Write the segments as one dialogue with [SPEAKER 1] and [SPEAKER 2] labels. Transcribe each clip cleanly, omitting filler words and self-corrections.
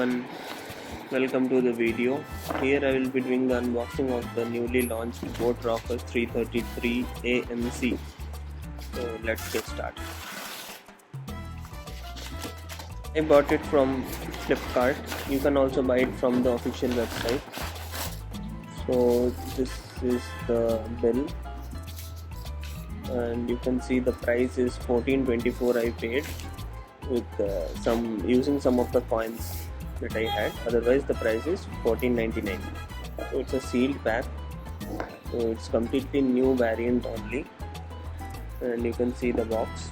[SPEAKER 1] everyone, welcome to the video. Here I will be doing the unboxing of the newly launched Boat Rockerz 333ANC. So let's get started. I bought it from Flipkart. You can also buy it from the official website. So this is the bill, and you can see the price is $14.24 I paid with using some of the coins that I had. Otherwise the price is $14.99. So it's a sealed pack, so it's completely new variant only, and you can see the box.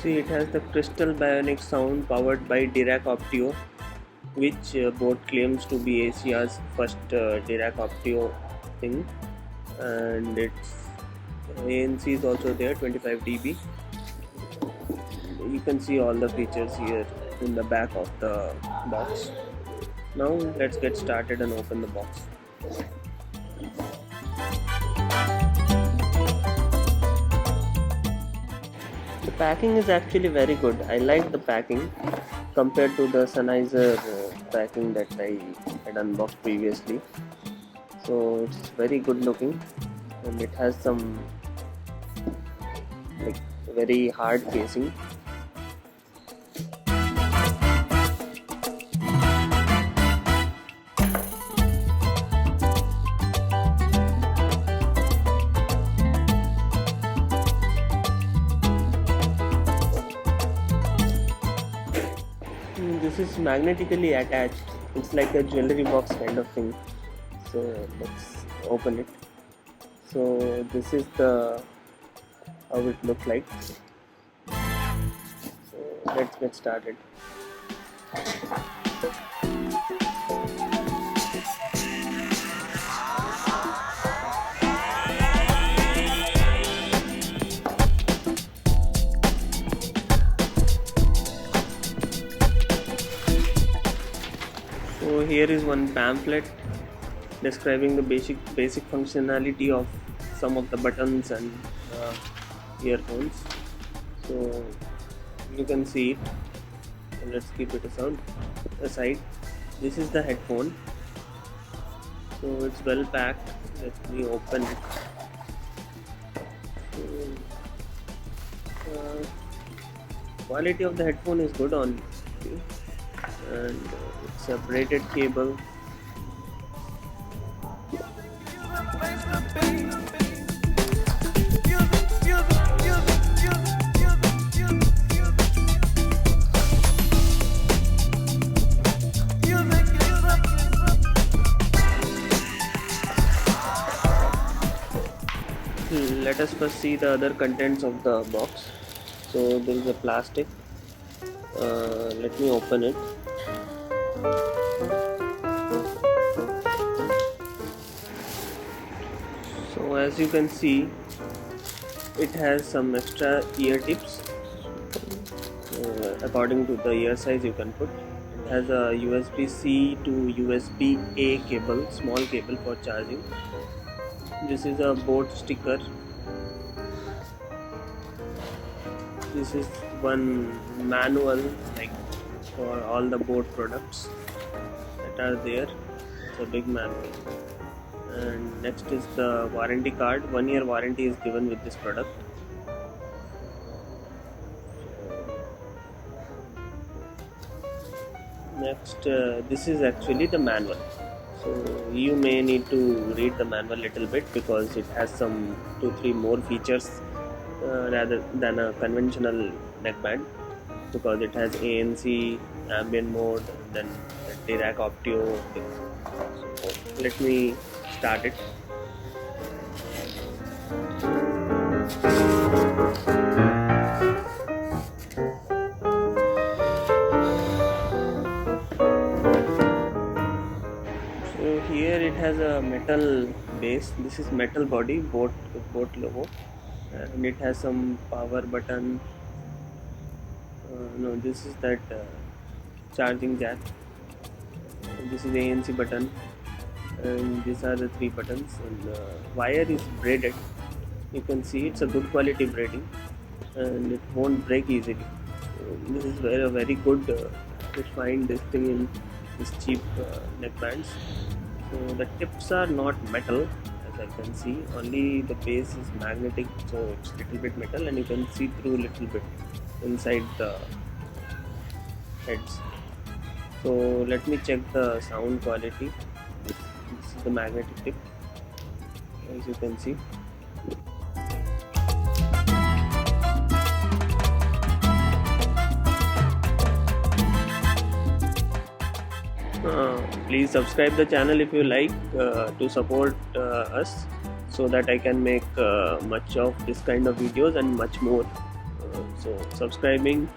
[SPEAKER 1] See, it has the Crystal Bionic Sound powered by DIRAC Opteo, which Boat claims to be Asia's first DIRAC Opteo thing, and its ANC is also there, 25 dB. You can see all the features here in the back of the box. Now let's get started and open the box. The packing is actually very good. I like the packing compared to the Sennheiser packing that I had unboxed previously. So it's very good looking, and it has some very hard casing. This is magnetically attached. It's like a jewelry box kind of thing. So let's open it. So this is how it looks like. So let's get started. So here is one pamphlet describing the basic functionality of some of the buttons and earphones. So you can see it. So let's keep it aside. This is the headphone. So it's well packed. Let me open it. So, quality of the headphone is good on, and it's a braided cable. Let us first see the other contents of the box. So there is a plastic. Let me open it. So as you can see, it has some extra ear tips. According to the ear size you can put. It has a USB-C to USB-A cable, small cable for charging. This is a Boat sticker. This is one manual for all the Boat products that are there. It's a big manual. And next is the warranty card. 1 year warranty is given with this product. Next, this is actually the manual. So you may need to read the manual a little bit because it has some 2-3 more features rather than a conventional neckband, because it has ANC, ambient mode, and then the DIRAC Opteo thing. So let me start it. So here it has a metal base. This is metal body, Boat logo, and it has some power button. No, this is that charging jack. This is the ANC button, and these are the 3 buttons, and wire is braided. You can see it's a good quality braiding, and it won't break easily. this is very good to find this thing in this cheap neckbands. So the tips are not metal, as I can see, only the base is magnetic, so it's little bit metal, and you can see through little bit inside the heads. So let me check the sound quality. This is the magnetic tip, as you can see. Please subscribe the channel if you like, to support us, so that I can make much of this kind of videos and much more. So subscribing,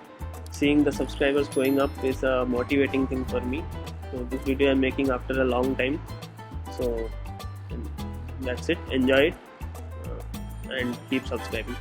[SPEAKER 1] seeing the subscribers going up is a motivating thing for me. So this video I'm making after a long time. So that's it. Enjoy it and keep subscribing.